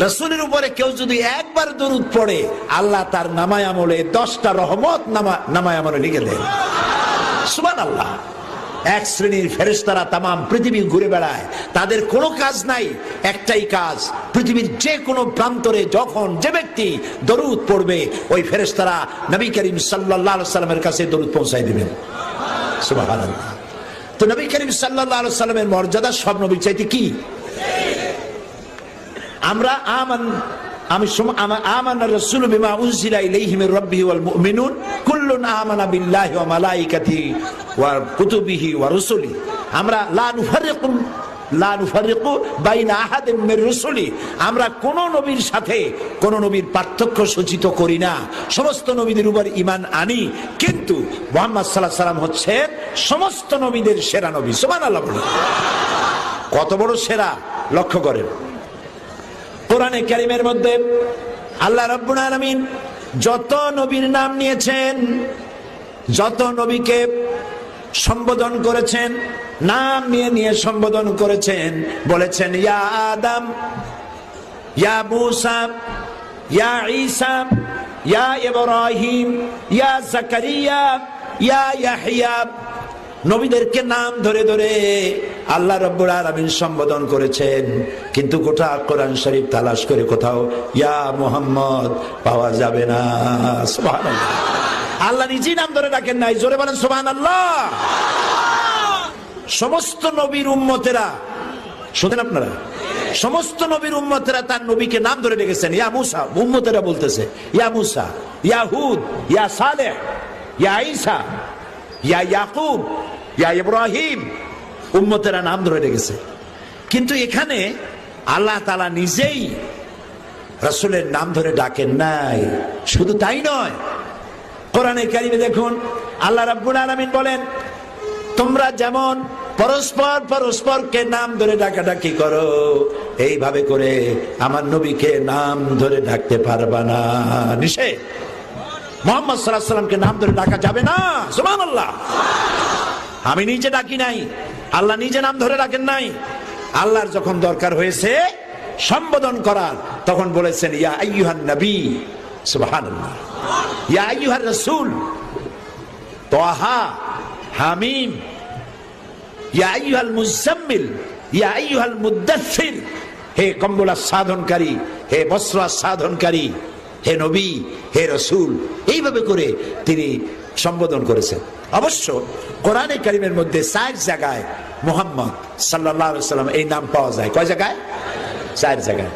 রাসূলের উপরে কেউ যদি একবার দরুদ পড়ে, আল্লাহ তার নামায় আমলে 10টা রহমত নামায় আমলে লিখে দেন। সুবহানাল্লাহ। এক শ্রেণীর ফেরেশতারা তামাম পৃথিবী ঘুরে বেড়ায়, তাদের কোনো কাজ নাই, একটাই কাজ, পৃথিবীর যে কোনো প্রান্তরে যখন যে ব্যক্তি দরুদ পড়বে, ওই ফেরেশতারা নবী করিম সাল্লাল্লাহু আলাইহি সাল্লামের কাছে দরুদ পৌঁছায় দিবেন। সুবহানাল্লাহ। তো নবী করিম সাল্লাল্লাহু আলাইহি সাল্লামের মর্যাদা সব নবীর চাইতে কি? আমরা আমানা রাসূলু বিমা উনজিলা ইলাইহি মির রাব্বিহি ওয়াল মুমিনুন কুল্লুন আমানা বিল্লাহি ওয়া মালাইকাতিহি ওয়া কুতুবিহি ওয়া রুসুলি। আমরা লা নুফাররিকু বাইনা আহাদিন মির রুসুলি, আমরা কোন নবীর সাথে কোন নবীর পার্থক্য সূচিত করি না, সমস্ত নবীদের উপর ঈমান আনি। কিন্তু মুহাম্মদ সাল্লাল্লাহু আলাইহি সাল্লাম হচ্ছেন সমস্ত নবীদের সেরা নবী। সুবহানাল্লাহ। কত বড় সেরা লক্ষ্য করেন। কোরআনে কারীমের মধ্যে আল্লাহ রাব্বুল আলামিন যত নবীর নাম নিয়েছেন, যত নবীকে সম্বোধন করেছেন, নাম নিয়ে নিয়ে সম্বোধন করেছেন, বলেছেন ইয়া আদম, ইয়া মূসা, ইয়া ঈসা, ইয়া ইব্রাহিম, ইয়া জাকারিয়া, ইয়া ইয়াহইয়া। নবীদেরকে নাম ধরে ধরে আল্লাহ রাব্বুল আলামিন সম্বোধন করেছেন, কিন্তু গোটা কোরআন শরীফ তালাশ করে কোথাও ইয়া মুহাম্মদ পাওয়া যাবে না। সুবহানাল্লাহ। আল্লাহ নিজেই নাম ধরে ডাকেন নাই। জোরে বলেন সুবহানাল্লাহ। সমস্ত নবীর উম্মতেরা, শুনেন আপনারা, সমস্ত নবীর উম্মতেরা তার নবীকে নাম ধরে ডেকেছেন। ইয়া মূসা, উম্মতেরা বলতেছে ইয়া মূসা, ইয়া হুদ, ইয়া সালেহ, ইয়া ঈসা, ইয়া ইয়াকুব, ইয়া ইব্রাহিম, উম্মতেরা নাম ধরে ডেকেছে। কিন্তু এখানে আল্লাহ তাআলা নিজেই রাসূলের নাম ধরে ডাকেন নাই। শুধু তাই নয়, কোরআনে কারীমে দেখুন আল্লাহ রাব্বুল আলামিন বলেন, তোমরা যেমন পরস্পরকে নাম ধরে ডাকাডাকি করো, এইভাবে করে আমার নবীকে নাম ধরে ডাকতে পারবা না। নিষেধ। মুহাম্মদ সাল্লাল্লাহু আলাইহি সাল্লামকে নাম ধরে ডাকা যাবে না। সুবহানাল্লাহ। আমি নিজে ডাকি নাই, আল্লাহ নিজে নাম ধরে ডাকেন নাই। আল্লাহর যখন দরকার হয়েছে সম্বোধন করার, তখন বলেছেন ইয়া আইয়ুহান নবী, সুবহানাল্লাহ, ইয়া আইয়ুহার রাসূল, তাহা, হামিম, ইয়া আইয়ুহাল মুজাম্মিল, ইয়া আইয়ুহাল মুদাথ্থির, হে কম্বল আচ্ছাদনকারী, হে বস্ত্র আচ্ছাদনকারী, হে নবী, হে রাসূল, এইভাবে করে তিনি সম্বোধন করেছেন। অবশ্য কোরআনে কারীমের মধ্যে 4 জায়গায় মুহাম্মদ সাল্লাল্লাহু আলাইহি ওয়াসাল্লাম এই নাম পাওয়া যায়। কয় জায়গায়? 4 জায়গায়।